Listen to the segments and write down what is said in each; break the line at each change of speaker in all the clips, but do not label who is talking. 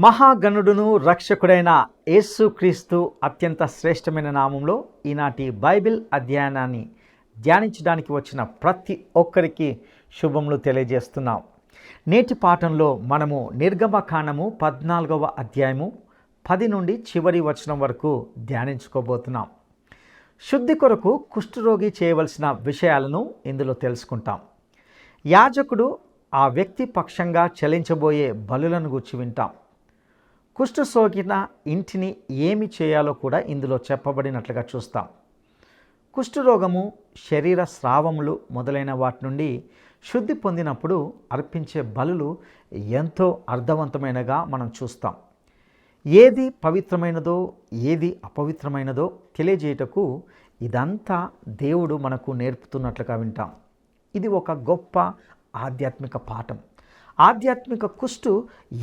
మహాగణుడును రక్షకుడైన యేసుక్రీస్తు అత్యంత శ్రేష్టమైన నామంలో ఈనాటి బైబిల్ అధ్యయనాన్ని ధ్యానించడానికి వచ్చిన ప్రతి ఒక్కరికి శుభములు తెలియజేస్తున్నాం. నేటి పాఠంలో మనము నిర్గమకాండము 14వ అధ్యాయము 10 నుండి చివరి వచనం వరకు ధ్యానించుకోబోతున్నాం. శుద్ధి కొరకు కుష్ఠరోగి చేయవలసిన విషయాలను ఇందులో తెలుసుకుంటాం. యాజకుడు ఆ వ్యక్తి పక్షంగా చెల్లించబోయే బలులను గురించి వింటాం. కుష్ఠ సోకిన ఇంటిని ఏమి చేయాలో కూడా ఇందులో చెప్పబడినట్లుగా చూస్తాం. కుష్ఠరోగము, శరీర స్రావములు మొదలైన వాటి నుండి శుద్ధి పొందినప్పుడు అర్పించే బలులు ఎంతో అర్థవంతమైనగా మనం చూస్తాం. ఏది పవిత్రమైనదో ఏది అపవిత్రమైనదో తెలియజేయటకు ఇదంతా దేవుడు మనకు నేర్పుతున్నట్లుగా వింటాం. ఇది ఒక గొప్ప ఆధ్యాత్మిక పాఠం. ఆధ్యాత్మిక కుష్టు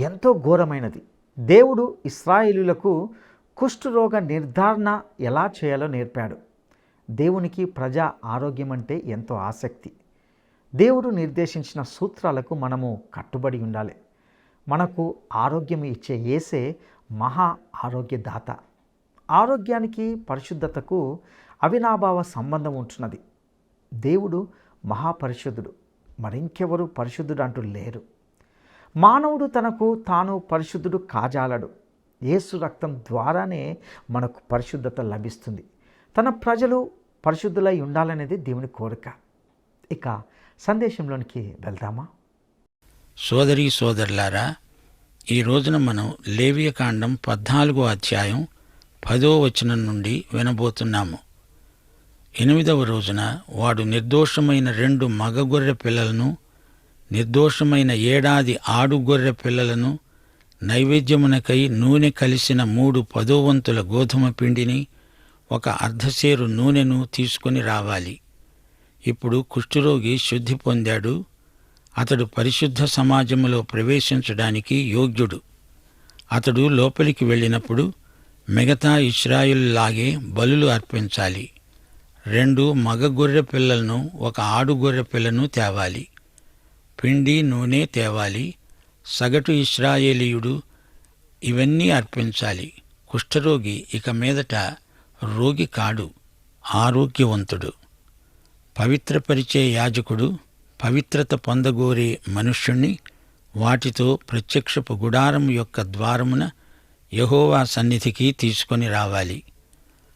ఎంతో ఘోరమైనది. దేవుడు ఇశ్రాయేలీయులకు కుష్ఠరోగ నిర్ధారణ ఎలా చేయాలో నేర్పాడు. దేవునికి ప్రజా ఆరోగ్యం అంటే ఎంతో ఆసక్తి. దేవుడు నిర్దేశించిన సూత్రాలకు మనము కట్టుబడి ఉండాలి. మనకు ఆరోగ్యం ఇచ్చే యేసే మహా ఆరోగ్యదాత. ఆరోగ్యానికి పరిశుద్ధతకు అవినాభావ సంబంధం ఉంటున్నది. దేవుడు మహాపరిశుద్ధుడు, మరింకెవరు పరిశుద్ధుడు అంటూ లేరు. మానవుడు తనకు తాను పరిశుద్ధుడు కాజాలడు. యేసు రక్తం ద్వారానే మనకు పరిశుద్ధత లభిస్తుంది. తన ప్రజలు పరిశుద్ధులై ఉండాలనేది దేవుని కోరిక. ఇక సందేశంలోనికి వెళ్దామా?
సోదరీ సోదరులారా, ఈ రోజున మనం లేవియకాండం 14వ అధ్యాయం 10వ వచనం నుండి వినబోతున్నాము. 8వ రోజున వాడు నిర్దోషమైన 2 మగ గొర్రె పిల్లలను, నిర్దోషమైన 7 ఏడాది ఆడుగొర్రె పిల్లలను, నైవేద్యమునకై నూనె కలిసిన 3 పదోవంతుల గోధుమ పిండిని, 1 అర్ధసేరు నూనెను తీసుకొని రావాలి. ఇప్పుడు కుష్ఠరోగి శుద్ధి పొందాడు. అతడు పరిశుద్ధ సమాజములో ప్రవేశించడానికి యోగ్యుడు. అతడు లోపలికి వెళ్ళినప్పుడు మిగతా ఇశ్రాయేలులాగే బలులు అర్పించాలి. 2 మగ గొర్రె పిల్లలను, 1 ఆడుగొర్రె పిల్లను తేవాలి. పిండి, నూనె తేవాలి. సగటు ఇశ్రాయేలీయుడు ఇవన్నీ అర్పించాలి. కుష్ఠరోగి ఇక మీదట రోగి కాడు, ఆరోగ్యవంతుడు. పవిత్రపరిచే యాజకుడు పవిత్రత పొందగోరే మనుష్యుణ్ణి వాటితో ప్రత్యక్షపు గుడారం యొక్క ద్వారమున యెహోవా సన్నిధికి తీసుకొని రావాలి.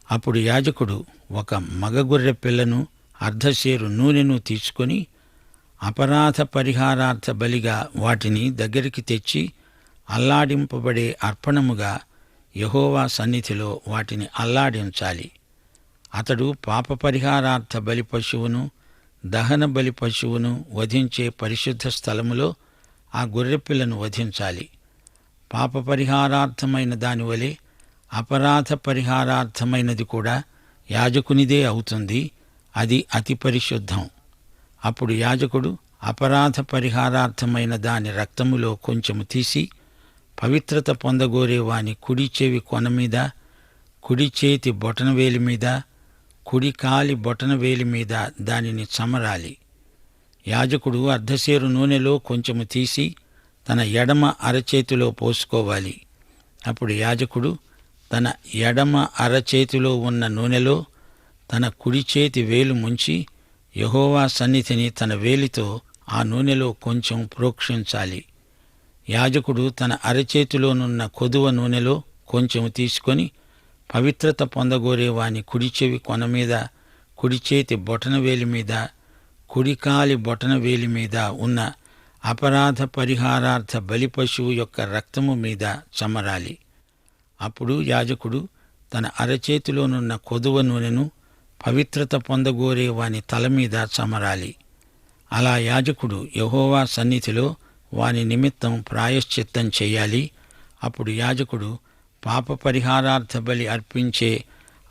అప్పుడు యాజకుడు 1 మగ గొర్రె పిల్లను, అర్ధసేరు నూనెను తీసుకొని అపరాధ పరిహారార్థ బలిగా వాటిని దగ్గరికి తెచ్చి అల్లాడింపబడే అర్పణముగా యెహోవా సన్నిధిలో వాటిని అల్లాడించాలి. అతడు పాప పరిహారార్థ బలి పశువును, దహన బలి పశువును వధించే పరిశుద్ధ స్థలములో ఆ గొర్రెపిల్లను వధించాలి. పాప పరిహారార్థమైన దానివలే అపరాధ పరిహారార్థమైనది కూడా యాజకునిదే అవుతుంది. అది అతి పరిశుద్ధం. అప్పుడు యాజకుడు అపరాధ పరిహారార్థమైన దాని రక్తములో కొంచెము తీసి పవిత్రత పొందగోరే వాని కుడి చెవి కొన మీద, కుడి చేతి బొటనవేలి మీద, కుడి కాలి బొటనవేలి మీద దానిని చమరాలి. యాజకుడు అర్ధసేరు నూనెలో కొంచెము తీసి తన ఎడమ అరచేతిలో పోసుకోవాలి. అప్పుడు యాజకుడు తన ఎడమ అరచేతిలో ఉన్న నూనెలో తన కుడి చేతి వేలు ముంచి యెహోవా సన్నిధిని తన వేలితో ఆ నూనెలో కొంచెం ప్రోక్షించాలి. యాజకుడు తన అరచేతిలోనున్న కొదువ నూనెలో కొంచెం తీసుకొని పవిత్రత పొందగోరే వాని కుడి చెవి కొన మీద, కుడి చేతి బొటనవేలి మీద, కుడి కాలి బొటనవేలి మీద ఉన్న అపరాధ పరిహారార్థ బలి పశువు యొక్క రక్తము మీద చమరాలి. అప్పుడు యాజకుడు తన అరచేతిలోనున్న కొదువ నూనెను పవిత్రత పొందగోరే వాని తల మీద చమరాలి. అలా యాజకుడు యెహోవా సన్నిధిలో వాని నిమిత్తం ప్రాయశ్చిత్తం చెయ్యాలి. అప్పుడు యాజకుడు పాప పరిహారార్థ బలి అర్పించే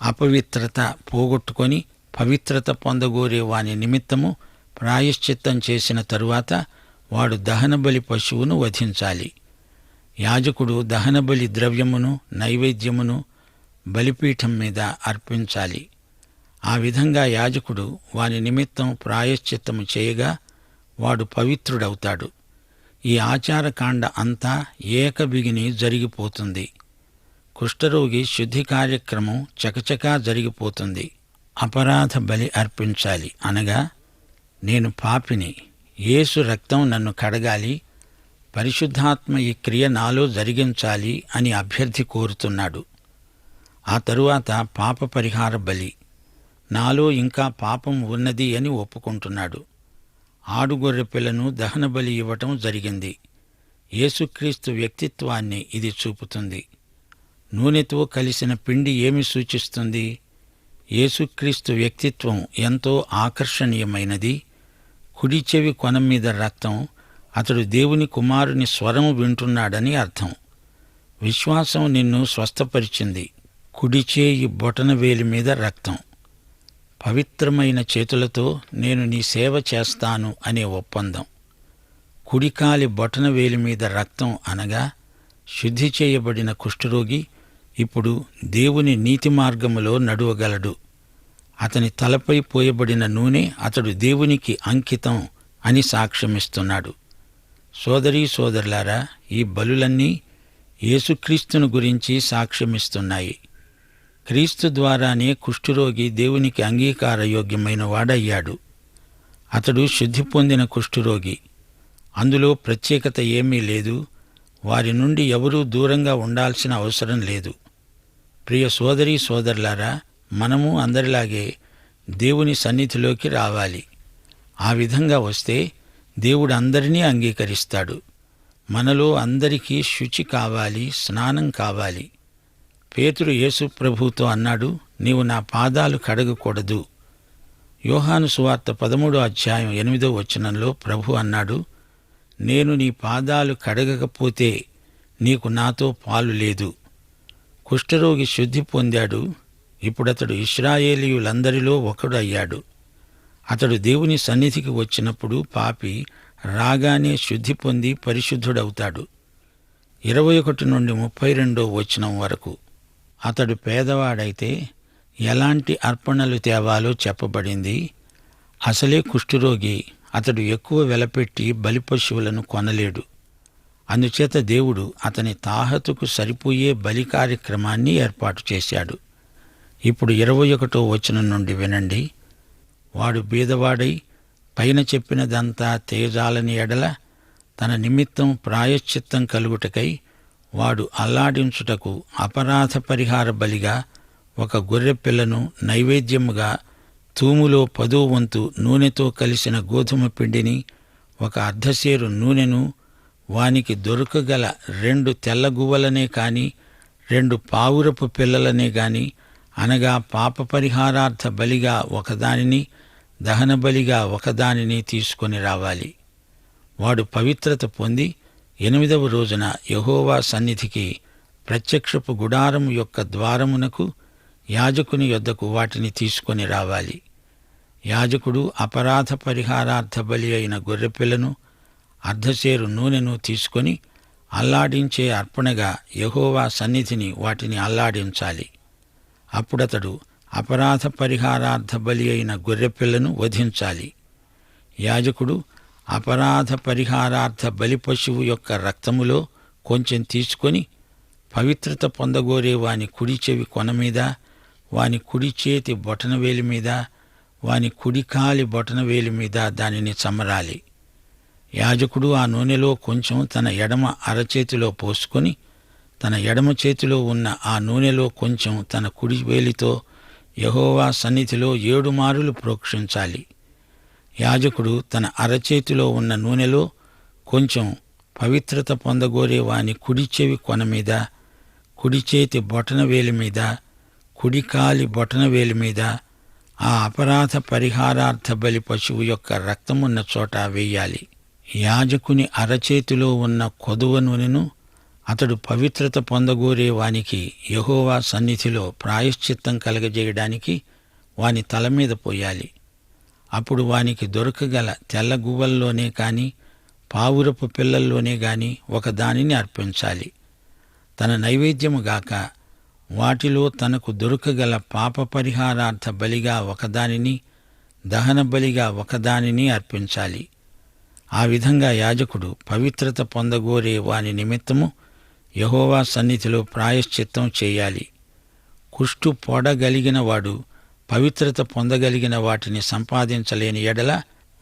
అపవిత్రత పోగొట్టుకొని పవిత్రత పొందగోరే వాని నిమిత్తము ప్రాయశ్చిత్తం చేసిన తరువాత వాడు దహనబలి పశువును వధించాలి. యాజకుడు దహనబలి ద్రవ్యమును, నైవేద్యమును బలిపీఠం మీద అర్పించాలి. ఆ విధంగా యాజకుడు వాని నిమిత్తం ప్రాయశ్చిత్తము చేయగా వాడు పవిత్రుడవుతాడు. ఈ ఆచారకాండ అంతా ఏకబిగిని జరిగిపోతుంది. కుష్ఠరోగి శుద్ధి కార్యక్రమం చకచకా జరిగిపోతుంది. అపరాధ బలి అర్పించాలి, అనగా నేను పాపిని, యేసు రక్తం నన్ను కడగాలి, పరిశుద్ధాత్మ ఈ క్రియ నాలో జరిగించాలి అని అభ్యర్థి కోరుతున్నాడు. ఆ తరువాత పాప పరిహార బలి, నాలో ఇంకా పాపం ఉన్నది అని ఒప్పుకుంటున్నాడు. ఆడుగొర్రె పిల్లను దహన బలి ఇవ్వటం జరిగింది. యేసుక్రీస్తు వ్యక్తిత్వాన్ని ఇది చూపుతుంది. నూనెతో కలిసిన పిండి ఏమి సూచిస్తుంది? యేసుక్రీస్తు వ్యక్తిత్వం ఎంతో ఆకర్షణీయమైనది. కుడి చెవి కొన మీద రక్తం, అతడు దేవుని కుమారుని స్వరం వింటున్నాడని అర్థం. విశ్వాసం నిన్ను స్వస్థపరిచింది. కుడి చేయి బొటన వేలి మీద రక్తం. పవిత్రమైన చేతులతో నేను నీ సేవ చేస్తాను అనే ఒప్పందం. కుడికాలి బొటన వేలి మీద రక్తం అనగా శుద్ధి చేయబడిన కుష్ఠరోగి ఇప్పుడు దేవుని నీతి మార్గములో నడువగలడు. అతని తలపై పోయబడిన నూనె అతడు దేవునికి అంకితం అని సాక్ష్యమిస్తున్నాడు. సోదరీ సోదరులారా, ఈ బలులన్నీ యేసుక్రీస్తును గురించి సాక్ష్యమిస్తున్నాయి. క్రీస్తు ద్వారానే కుష్ఠరోగి దేవునికి అంగీకారయోగ్యమైన వాడయ్యాడు. అతడు శుద్ధి పొందిన కుష్ఠరోగి. అందులో ప్రత్యేకత ఏమీ లేదు. వారి నుండి ఎవరూ దూరంగా ఉండాల్సిన అవసరం లేదు. ప్రియ సోదరీ సోదరులారా, మనము అందరిలాగే దేవుని సన్నిధిలోకి రావాలి. ఆ విధంగా వస్తే దేవుడు అందరినీ అంగీకరిస్తాడు. మనలో అందరికీ శుచి కావాలి, స్నానం కావాలి. పేతురు యేసు ప్రభువుతో అన్నాడు, నీవు నా పాదాలు కడగకూడదు. యోహాను సువార్త 13వ అధ్యాయం 8వ వచనంలో ప్రభు అన్నాడు, నేను నీ పాదాలు కడగకపోతే నీకు నాతో పాలు లేదు. కుష్ఠరోగి శుద్ధి పొందాడు. ఇప్పుడతడు ఇశ్రాయేలీయులందరిలో ఒకడు అయ్యాడు. అతడు దేవుని సన్నిధికి వచ్చినప్పుడు పాపి రాగానే శుద్ధి పొంది పరిశుద్ధుడవుతాడు. 21 నుండి 32వ వచనం వరకు. అతడు పేదవాడైతే ఎలాంటి అర్పణలు తేవాలో చెప్పబడింది. అసలే కుష్ఠరోగి. అతడు ఎక్కువ వెలపెట్టి బలిపశువులను కొనలేడు. అందుచేత దేవుడు అతని తాహతుకు సరిపోయే బలి కార్యక్రమాన్ని ఏర్పాటు చేశాడు. ఇప్పుడు 21వ వచనం నుండి వినండి. వాడు బీదవాడై పైన చెప్పినదంతా తేజాలని ఎడల తన నిమిత్తం ప్రాయశ్చిత్తం కలుగుటకై వాడు అల్లాడించుటకు అపరాధ పరిహార బలిగా ఒక గొర్రెపిల్లను నైవేద్యముగా తూములో 10వ వంతు నూనెతో కలిసిన గోధుమ పిండిని, ఒక అర్ధసేరు నూనెను, వానికి దొరకగల 2 తెల్లగువ్వలనే కాని 2 పావురపు పిల్లలనే గాని, అనగా పాప పరిహారార్థ బలిగా ఒకదానిని, దహన బలిగా ఒకదానిని తీసుకొని రావాలి. వాడు పవిత్రత పొంది 8వ రోజున యెహోవా సన్నిధికి ప్రత్యక్షపు గుడారం యొక్క ద్వారమునకు యాజకుని యొద్దకు వాటిని తీసుకొని రావాలి. యాజకుడు అపరాధ పరిహారార్థ బలి అయిన గొర్రెపిల్లను, అర్ధసేరు నూనెను తీసుకొని అల్లాడించే అర్పణగా యెహోవా సన్నిధిని వాటిని అల్లాడించాలి. అప్పుడతడు అపరాధ పరిహారార్థ బలి అయిన గొర్రెపిల్లను వధించాలి. యాజకుడు అపరాధ పరిహారార్థ బలి పశువు యొక్క రక్తములో కొంచెం తీసుకొని పవిత్రత పొందగోరే వాని కుడి చెవి కొన మీద, వాని కుడి చేతి బొటనవేలి మీద, వాని కుడి కాలి బొటనవేలి మీద దానిని చమరాలి. యాజకుడు ఆ నూనెలో కొంచెం తన ఎడమ అరచేతిలో పోసుకొని తన ఎడమ చేతిలో ఉన్న ఆ నూనెలో కొంచెం తన కుడి వేలితో యెహోవా సన్నిధిలో 7 మారులు ప్రోక్షించాలి. యాజకుడు తన అరచేతిలో ఉన్న నూనెలో కొంచెం పవిత్రత పొందగోరే వాని కుడి చెవి కొన మీద, కుడి చేతి బొటనవేలి మీద, కుడి కాలి బొటనవేలి మీద ఆ అపరాధ పరిహారార్థ బలి పశువు యొక్క రక్తమున్న చోట వేయాలి. యాజకుని అరచేతిలో ఉన్న కొదువ నూనెను అతడు పవిత్రత పొందగోరే వానికి యెహోవా సన్నిధిలో ప్రాయశ్చిత్తం కలగజేయడానికి వాని తల మీద పోయాలి. అప్పుడు వానికి దొరకగల తెల్ల గువ్వల్లోనే కాని పావురపు పిల్లల్లోనే గాని ఒకదానిని అర్పించాలి. తన నైవేద్యము గాక వాటిలో తనకు దొరకగల పాప పరిహారార్థ బలిగా ఒకదానిని, దహన బలిగా ఒకదానిని అర్పించాలి. ఆ విధంగా యాజకుడు పవిత్రత పొందగోరే వాని నిమిత్తము యెహోవా సన్నిధిలో ప్రాయశ్చిత్తం చేయాలి. కుష్టు పొడగలిగిన వాడు పవిత్రత పొందగలిగిన వాటిని సంపాదించలేని ఎడల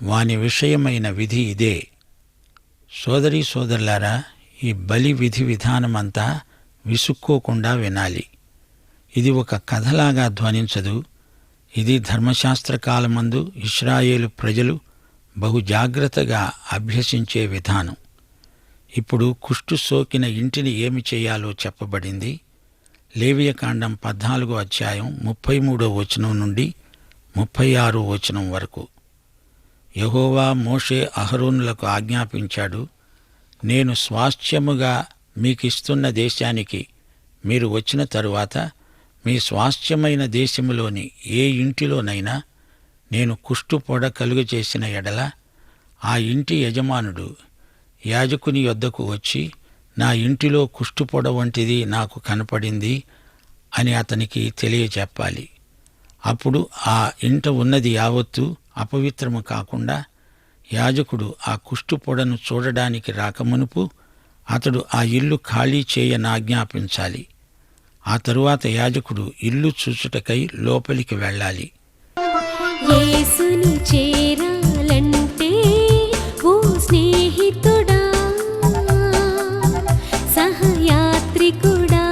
వాని విషయమైన విధి ఇదే. సోదరీ సోదరులారా, ఈ బలి విధి విధానమంతా విసుక్కోకుండా వినాలి. ఇది ఒక కథలాగా ధ్వనించదు. ఇది ధర్మశాస్త్ర కాలమందు ఇశ్రాయేలు ప్రజలు బహు జాగ్రత్తగా అభ్యసించే విధానం. ఇప్పుడు కుష్టు సోకిన ఇంటిని ఏమి చేయాలో చెప్పబడింది. లేవియకాండం 14వ అధ్యాయం 33వ వచనం నుండి 36వ వచనం వరకు. యెహోవా మోషే అహరోనులకు ఆజ్ఞాపించాడు, నేను స్వాస్థ్యముగా మీకిస్తున్న దేశానికి మీరు వచ్చిన తరువాత మీ స్వాస్థ్యమైన దేశములోని ఏ ఇంటిలోనైనా నేను కుష్టు పొడ కలుగజేసిన ఎడల ఆ ఇంటి యజమానుడు యాజకుని యొద్దకు వచ్చి, నా ఇంటిలో కుష్టుపొడ వంటిది నాకు కనపడింది అని అతనికి తెలియజెప్పాలి. అప్పుడు ఆ ఇంట ఉన్నది యావత్తూ అపవిత్రము కాకుండా యాజకుడు ఆ కుష్టుపొడను చూడడానికి రాకమునుపు అతడు ఆ ఇల్లు ఖాళీ చేయనాజ్ఞాపించాలి. ఆ తరువాత యాజకుడు ఇల్లు చూచుటకై లోపలికి వెళ్ళాలి.
యేసుని చేరాలంటే ఓ స్నేహితుడా, సహయాత్రికుడా,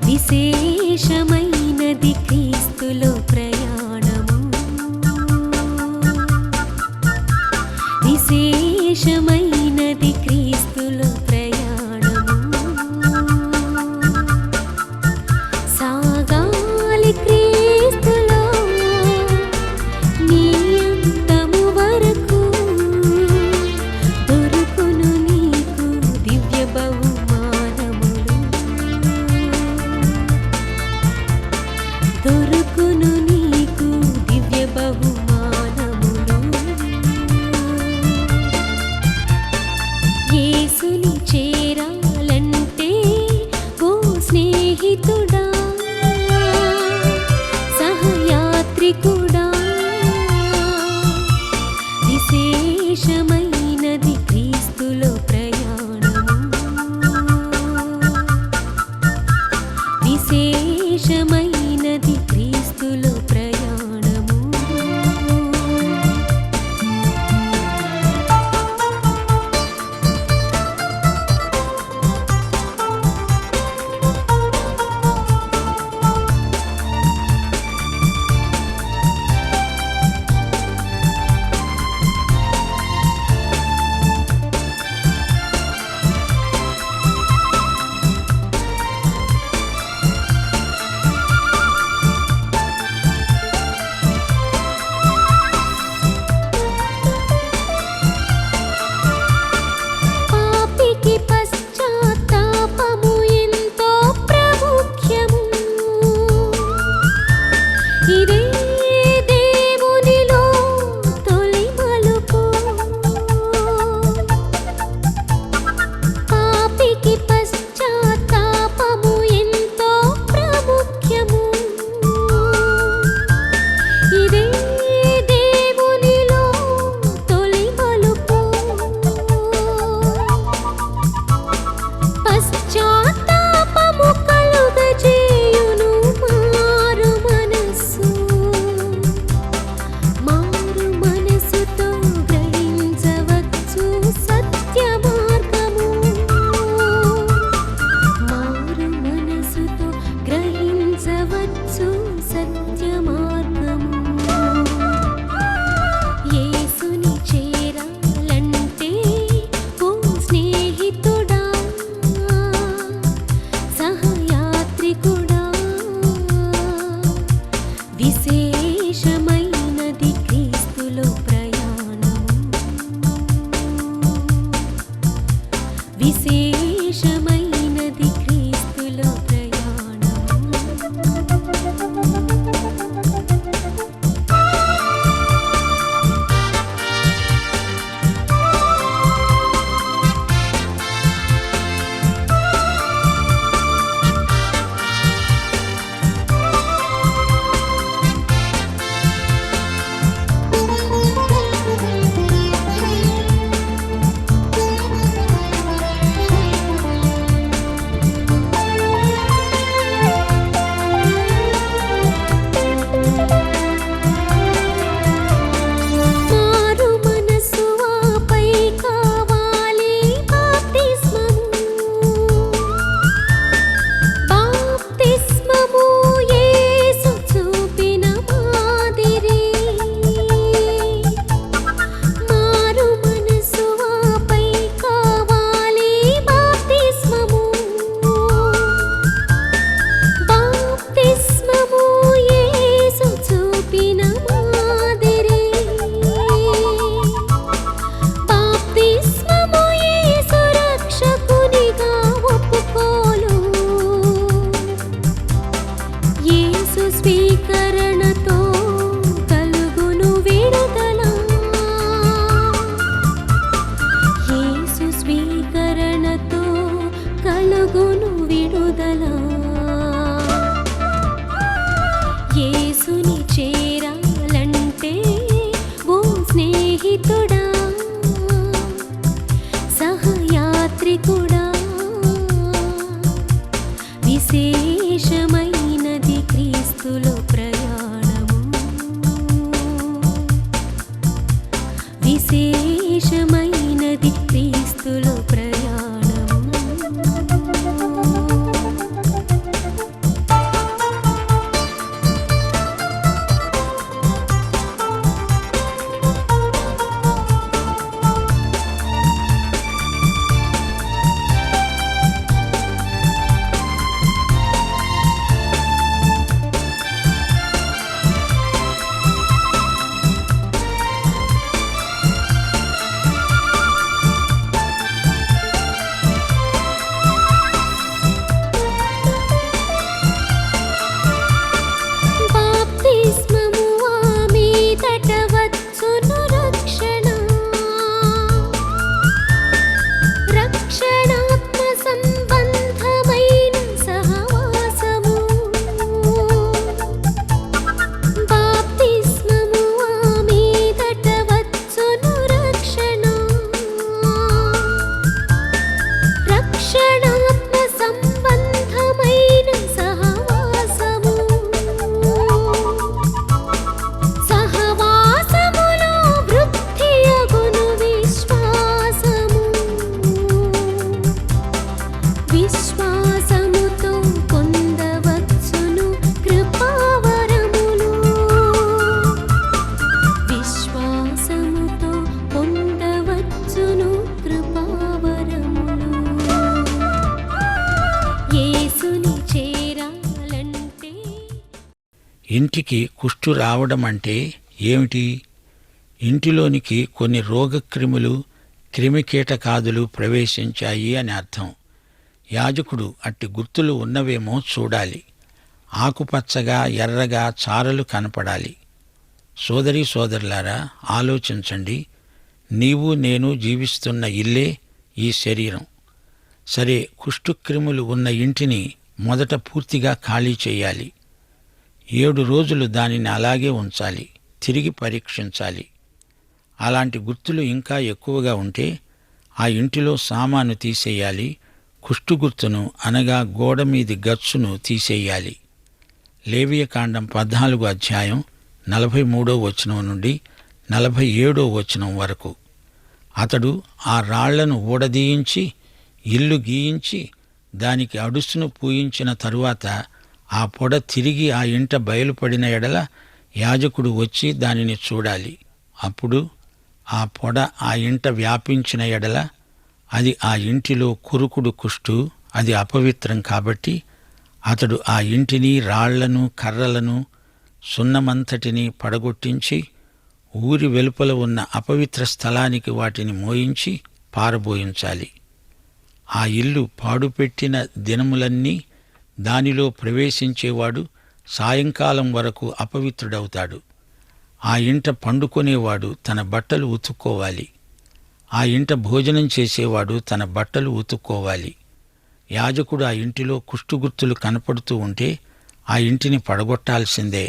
విశేషమైనది క్రీస్తులో ప్రయాణము, విశేషమైనది క్రీస్తులో ప్రయాణము. సాగాలి క్రీస్తులో నీ అంతము వరకు, దొరుకును నీకు దివ్య బహుమానములు, దొరుకును నీకు దివ్య బహుమానములు. యేసుని చేరాలంటే ఓ స్నేహితుడా, సహయాత్రికుడా, విశేషమైనది క్రీస్తులో ప్రయాణము, విశేషమైనది క్రీస్తులో ప్రయాణము. కలుగును విడుదల. యేసుని చేరాలంటే ఓ స్నేహితుడా, సహయాత్రికుడా, విశేషమైనది క్రీస్తులో ప్రయాణము. విశేషమైనది క్రీస్తులో ప్రయాణము. బాప్తిస్మము మీదట వచ్చును రక్షణ. రక్షణాత్మ సంబంధమైన సహవాసము. బాప్తిస్మము మీదట వచ్చును రక్షణ. రక్షణాత్మ సంబంధమైన సహవాసము. సహవాసములో వృద్ధియగును విశ్వాసము. విశ్వాసముతో పొందవచ్చును కృపావరములు. విశ్వాసముతో పొందవచ్చును కృపావరములు. యేసుని చేరాలంటే
ఇంటికి కుష్టు రావడం అంటే ఏమిటి? ఇంటిలోనికి కొన్ని రోగక్రిములు, క్రిమికీటకాదులు ప్రవేశించాయి అని అర్థం. యాజకుడు అట్టి గుర్తులు ఉన్నవేమో చూడాలి. ఆకుపచ్చగా, ఎర్రగా చారలు కనపడాలి. సోదరీ సోదరులారా, ఆలోచించండి. నీవు నేను జీవిస్తున్న ఇల్లే ఈ శరీరం. సరే, కుష్ఠుక్రిములు ఉన్న ఇంటిని మొదట పూర్తిగా ఖాళీ చేయాలి. 7 రోజులు దానిని అలాగే ఉంచాలి. తిరిగి పరీక్షించాలి. అలాంటి గుర్తులు ఇంకా ఎక్కువగా ఉంటే ఆ ఇంటిలో సామాను తీసేయాలి. కుష్టు గుర్తును అనగా గోడ మీది గచ్చును తీసేయాలి. లేవియకాండం 14వ అధ్యాయం 43వ వచనం నుండి 47వ వచనం వరకు. అతడు ఆ రాళ్లను ఊడదీయించి ఇల్లు గీయించి దానికి అడుసును పూయించిన తరువాత ఆ పొడ తిరిగి ఆ ఇంట బయలుపడిన ఎడల యాజకుడు వచ్చి దానిని చూడాలి. అప్పుడు ఆ పొడ ఆ ఇంట వ్యాపించిన ఎడల అది ఆ ఇంటిలో కురుకుడు కుష్టు, అది అపవిత్రం. కాబట్టి అతడు ఆ ఇంటిని, రాళ్లను, కర్రలను, సున్నమంతటిని పడగొట్టించి ఊరి వెలుపల ఉన్న అపవిత్ర స్థలానికి వాటిని మోయించి పారబోయించాలి. ఆ ఇల్లు పాడుపెట్టిన దినములన్నీ దానిలో ప్రవేశించేవాడు సాయంకాలం వరకు అపవిత్రుడవుతాడు. ఆ ఇంట పండుకొనేవాడు తన బట్టలు ఉతుక్కోవాలి. ఆ ఇంట భోజనం చేసేవాడు తన బట్టలు ఉతుక్కోవాలి. యాజకుడు ఆ ఇంటిలో కుష్టుగుర్తులు కనపడుతూ ఉంటే ఆ ఇంటిని పడగొట్టాల్సిందే.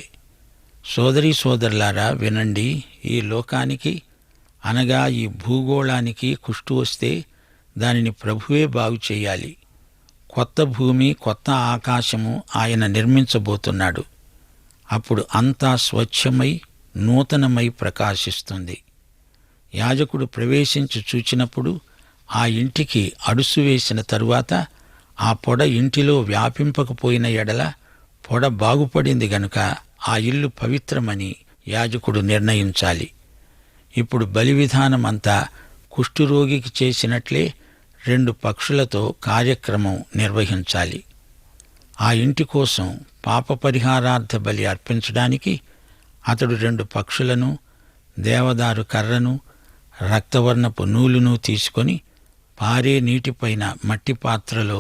సోదరీ సోదరులారా, వినండి. ఈ లోకానికి అనగా ఈ భూగోళానికి కుష్టు వస్తే దానిని ప్రభువే బాగు చేయాలి. కొత్త భూమి, కొత్త ఆకాశము ఆయన నిర్మించబోతున్నాడు. అప్పుడు అంతా స్వచ్ఛమై నూతనమై ప్రకాశిస్తుంది. యాజకుడు ప్రవేశించి చూచినప్పుడు ఆ ఇంటికి అడుసు వేసిన తరువాత ఆ పొడ ఇంటిలో వ్యాపింపకపోయిన ఎడల పొడ బాగుపడింది గనుక ఆ ఇల్లు పవిత్రమని యాజకుడు నిర్ణయించాలి. ఇప్పుడు బలి విధానమంతా కుష్ఠురోగికి చేసినట్లే 2 పక్షులతో కార్యక్రమం నిర్వహించాలి. ఆ ఇంటి కోసం పాప పరిహారార్థ బలి అర్పించడానికి అతడు 2 పక్షులను, దేవదారు కర్రను, రక్తవర్ణపు నూలును తీసుకొని పారే నీటిపైన మట్టి పాత్రలో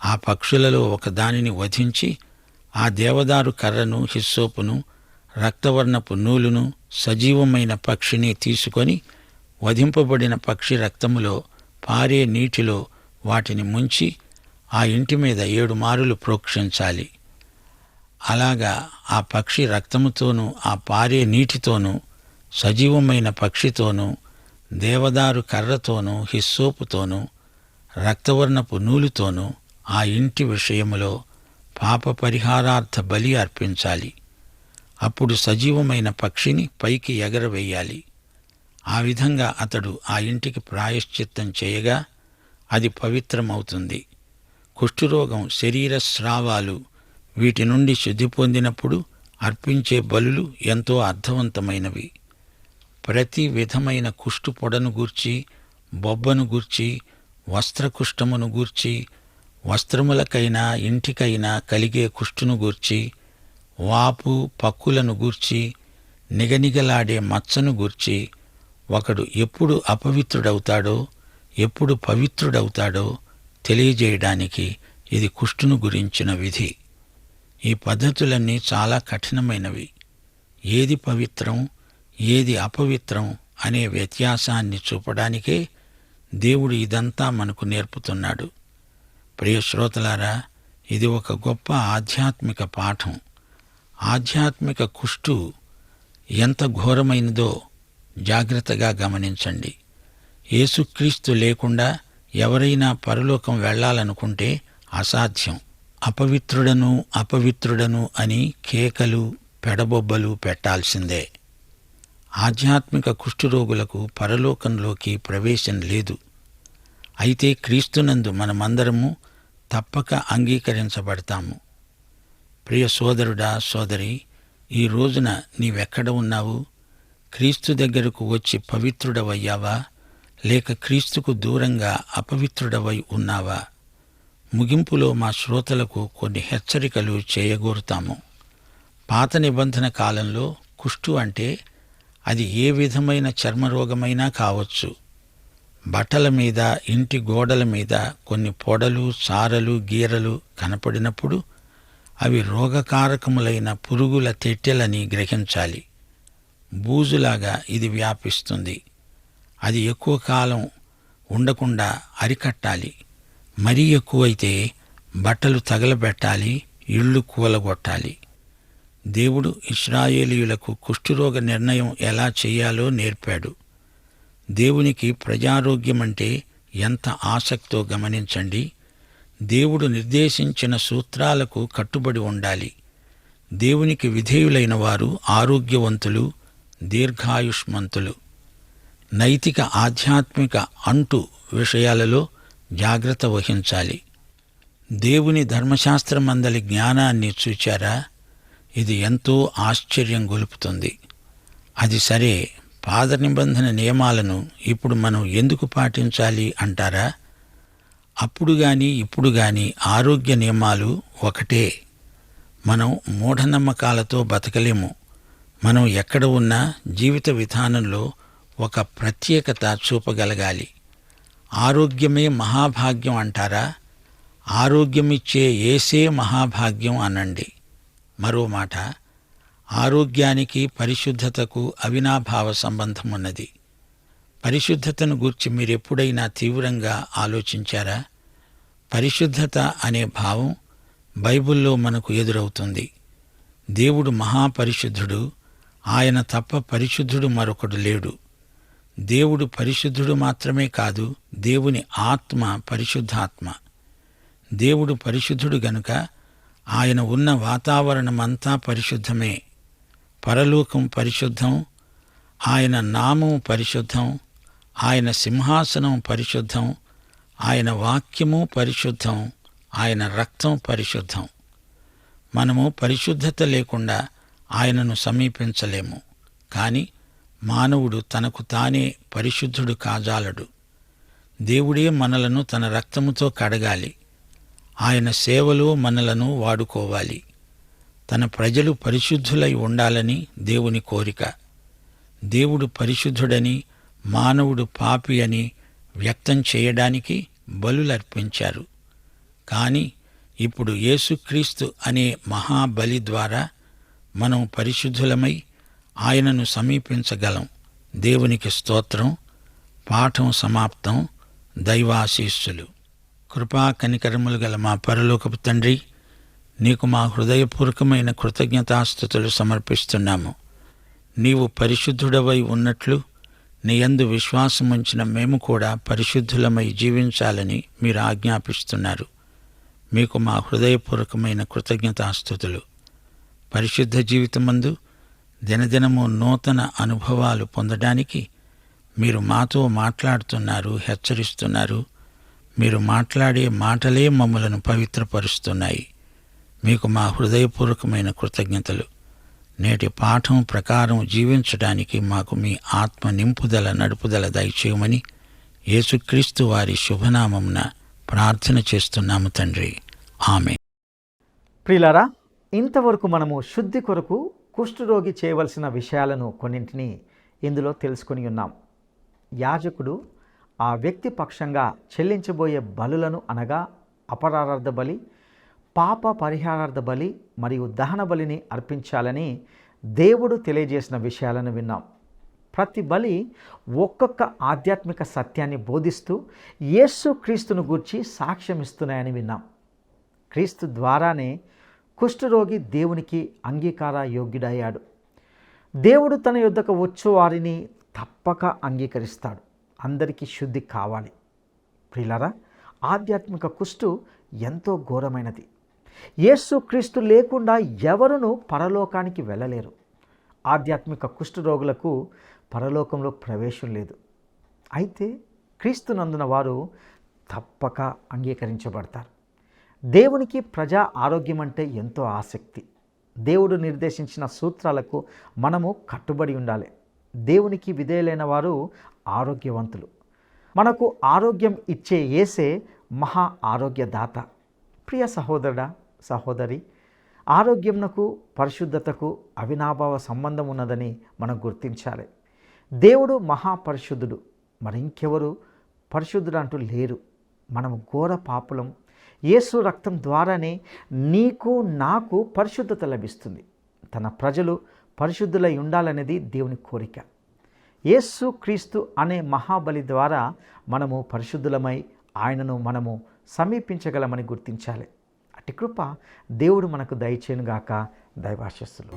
ఆ పక్షులలో ఒకదానిని వధించి ఆ దేవదారు కర్రను, హిస్సోపును, రక్తవర్ణపు నూలును, సజీవమైన పక్షిని తీసుకొని వధింపబడిన పక్షి రక్తములో పారే నీటిలో వాటిని ముంచి ఆ ఇంటి మీద 7 మారులు ప్రోక్షించాలి. అలాగా ఆ పక్షి రక్తముతోనూ ఆ పారే నీటితోనూ సజీవమైన పక్షితోనూ దేవదారు కర్రతోనూ హిస్సోపుతోనూ రక్తవర్ణపు నూలుతోనూ ఆ ఇంటి విషయములో పాప పరిహారార్థ బలి అర్పించాలి. అప్పుడు సజీవమైన పక్షిని పైకి ఎగరవేయాలి. ఆ విధంగా అతడు ఆ ఇంటికి ప్రాయశ్చిత్తం చేయగా అది పవిత్రమవుతుంది. కుష్ఠురోగం, శరీర స్రావాలు వీటి నుండి శుద్ధి పొందినప్పుడు అర్పించే బలులు ఎంతో అర్థవంతమైనవి. ప్రతి విధమైన కుష్టు పొడను గూర్చి, బొబ్బను గూర్చి, వస్త్రకుష్టమును గూర్చి, వస్త్రములకైనా ఇంటికైనా కలిగే కుష్టును గూర్చి, వాపు పక్కులను గూర్చి, నిగనిగలాడే మచ్చను గూర్చి ఒకడు ఎప్పుడు అపవిత్రుడవుతాడో ఎప్పుడు పవిత్రుడవుతాడో తెలియజేయడానికి ఇది కుష్టును గురించిన విధి. ఈ పద్ధతులన్నీ చాలా కఠినమైనవి. ఏది పవిత్రం, ఏది అపవిత్రం అనే వ్యత్యాసాన్ని చూపడానికే దేవుడు ఇదంతా మనకు నేర్పుతున్నాడు. ప్రియ శ్రోతలారా, ఇది ఒక గొప్ప ఆధ్యాత్మిక పాఠం. ఆధ్యాత్మిక కుష్టు ఎంత ఘోరమైనదో జాగ్రత్తగా గమనించండి. యేసుక్రీస్తు లేకుండా ఎవరైనా పరలోకం వెళ్లాలనుకుంటే అసాధ్యం. అపవిత్రుడను అని కేకలు, పెడబొబ్బలు పెట్టాల్సిందే. ఆధ్యాత్మిక కుష్ఠరోగులకు పరలోకంలోకి ప్రవేశం లేదు. అయితే క్రీస్తునందు మనమందరము తప్పక అంగీకరించబడతాము. ప్రియ సోదరుడా, సోదరి, ఈ రోజున నీవెక్కడ ఉన్నావు? క్రీస్తు దగ్గరకు వచ్చి పవిత్రుడవయ్యావా, లేక క్రీస్తుకు దూరంగా అపవిత్రుడవై ఉన్నావా? ముగింపులో మా శ్రోతలకు కొన్ని హెచ్చరికలు చేయగోరుతాము. పాత నిబంధన కాలంలో కుష్టు అంటే అది ఏ విధమైన చర్మరోగమైనా కావచ్చు. బట్టల మీద, ఇంటి గోడల మీద కొన్ని పొడలు, చారలు, గీరలు కనపడినప్పుడు అవి రోగకారకములైన పురుగుల తెట్టెలని గ్రహించాలి. బూజులాగా ఇది వ్యాపిస్తుంది. అది ఎక్కువ కాలం ఉండకుండా అరికట్టాలి. మరీ ఎక్కువైతే బట్టలు తగలబెట్టాలి, ఇళ్ళు కూలగొట్టాలి. దేవుడు ఇశ్రాయేలీయులకు కుష్ఠురోగ నిర్ణయం ఎలా చేయాలో నేర్పాడు. దేవునికి ప్రజారోగ్యమంటే ఎంత ఆసక్తో గమనించండి. దేవుడు నిర్దేశించిన సూత్రాలకు కట్టుబడి ఉండాలి. దేవునికి విధేయులైన వారు ఆరోగ్యవంతులు, దీర్ఘాయుష్మంతులు. నైతిక, ఆధ్యాత్మిక అంటు విషయాలలో జాగ్రత్త వహించాలి. దేవుని ధర్మశాస్త్రమందలి జ్ఞానాన్ని చూచారా? ఇది ఎంతో ఆశ్చర్యం గొలుపుతుంది. అది సరే, పాత నిబంధన నియమాలను ఇప్పుడు మనం ఎందుకు పాటించాలి అంటారా? అప్పుడు గాని ఇప్పుడు గాని ఆరోగ్య నియమాలు ఒకటే. మనం మూఢనమ్మకాలతో బతకలేము. మనం ఎక్కడ ఉన్నా జీవిత విధానంలో ఒక ప్రత్యేకత చూపగలగాలి. ఆరోగ్యమే మహాభాగ్యం అంటారా? ఆరోగ్యమిచ్చే యేసే మహాభాగ్యం అనండి. మరో మాట, ఆరోగ్యానికి పరిశుద్ధతకు అవినాభావ సంబంధం ఉన్నది. పరిశుద్ధతను గూర్చి మీరెప్పుడైనా తీవ్రంగా ఆలోచించారా? పరిశుద్ధత అనే భావం బైబిల్లో మనకు ఎదురవుతుంది. దేవుడు మహాపరిశుద్ధుడు. ఆయన తప్ప పరిశుద్ధుడు మరొకడు లేడు. దేవుడు పరిశుద్ధుడు మాత్రమే కాదు, దేవుని ఆత్మ పరిశుద్ధాత్మ. దేవుడు పరిశుద్ధుడు గనుక ఆయన ఉన్న వాతావరణమంతా పరిశుద్ధమే. పరలోకం పరిశుద్ధం, ఆయన నామం పరిశుద్ధం, ఆయన సింహాసనం పరిశుద్ధం, ఆయన వాక్యము పరిశుద్ధం, ఆయన రక్తం పరిశుద్ధం. మనము పరిశుద్ధత లేకుండా ఆయనను సమీపించలేము. కాని మానవుడు తనకు తానే పరిశుద్ధుడు కాజాలడు. దేవుడే మనలను తన రక్తముతో కడగాలి. ఆయన సేవలో మనలను వాడుకోవాలి. తన ప్రజలు పరిశుద్ధులై ఉండాలని దేవుని కోరిక. దేవుడు పరిశుద్ధుడని, మానవుడు పాపి అని వ్యక్తం చేయడానికి బలులర్పించారు. కాని ఇప్పుడు యేసుక్రీస్తు అనే మహాబలి ద్వారా మనం పరిశుద్ధులమై ఆయనను సమీపించగలం. దేవునికి స్తోత్రం. పాఠం సమాప్తం. దైవాశీస్సులు. కృపా కనికరములు గల మా పరలోకపు తండ్రి, నీకు మా హృదయపూర్వకమైన కృతజ్ఞతాస్తుతులు సమర్పిస్తున్నాము. నీవు పరిశుద్ధుడవై ఉన్నట్లు నీ యందు విశ్వాసముంచిన మేము కూడా పరిశుద్ధులమై జీవించాలని మీరు ఆజ్ఞాపిస్తున్నారు. మీకు మా హృదయపూర్వకమైన కృతజ్ఞతాస్తుతులు. పరిశుద్ధ జీవితమందు దినదినము నూతన అనుభవాలు పొందడానికి మీరు మాతో మాట్లాడుతున్నారు, హెచ్చరిస్తున్నారు. మీరు మాట్లాడే మాటలే మమ్మలను పవిత్రపరుస్తున్నాయి. మీకు మా హృదయపూర్వకమైన కృతజ్ఞతలు. నేటి పాఠం ప్రకారం జీవించడానికి మాకు మీ ఆత్మ నింపుదల, నడుపుదల దయచేయమని యేసుక్రీస్తు వారి శుభనామమున ప్రార్థన చేస్తున్నాము తండ్రి. ఆమేన్.
ప్రియులారా, ఇంతవరకు మనము శుద్ధి కొరకు కుష్ఠరోగి చేయవలసిన విషయాలను కొన్నింటిని ఇందులో తెలుసుకొని ఉన్నాం. యాజకుడు ఆ వ్యక్తి పక్షంగా చెల్లించబోయే బలులను అనగా అపరారార్థ బలి, పాప పరిహారార్థ బలి మరియు దహన బలిని అర్పించాలని దేవుడు తెలియజేసిన విషయాలను విన్నాం. ప్రతి బలి ఒక్కొక్క ఆధ్యాత్మిక సత్యాన్ని బోధిస్తూ యేసు క్రీస్తును గూర్చి సాక్ష్యం ఇస్తున్నాయని విన్నాం. క్రీస్తు ద్వారానే కుష్ఠరోగి దేవునికి అంగీకార యోగ్యుడయ్యాడు. దేవుడు తన యొద్దకు వచ్చు వారిని తప్పక అంగీకరిస్తాడు. అందరికీ శుద్ధి కావాలి. ప్రియులారా, ఆధ్యాత్మిక కుష్టు ఎంతో ఘోరమైనది. యేసు క్రీస్తు లేకుండా ఎవరునూ పరలోకానికి వెళ్ళలేరు. ఆధ్యాత్మిక కుష్ఠరోగులకు పరలోకంలో ప్రవేశం లేదు. అయితే క్రీస్తునందున వారు తప్పక అంగీకరించబడతారు. దేవునికి ప్రజా ఆరోగ్యం అంటే ఎంతో ఆసక్తి. దేవుడు నిర్దేశించిన సూత్రాలకు మనము కట్టుబడి ఉండాలి. దేవునికి విధేయులైన వారు ఆరోగ్యవంతులు. మనకు ఆరోగ్యం ఇచ్చే యేసే మహా ఆరోగ్యదాత. ప్రియ సహోదరుడా, సహోదరి, ఆరోగ్యంనకు పరిశుద్ధతకు అవినాభావ సంబంధం ఉన్నదని మనం గుర్తించాలి. దేవుడు మహాపరిశుద్ధుడు. మరి ఇంకెవరు పరిశుద్ధుడు అంటూ లేరు. మనము ఘోర పాపులం. యేసు రక్తం ద్వారానే నీకు నాకు పరిశుద్ధత లభిస్తుంది. తన ప్రజలు పరిశుద్ధులై ఉండాలనేది దేవుని కోరిక. యేసు క్రీస్తు అనే మహాబలి ద్వారా మనము పరిశుద్ధులమై ఆయనను మనము సమీపించగలమని గుర్తించాలి. అట్టి కృప దేవుడు మనకు దయచేయునుగాక. దైవాశీస్సులు.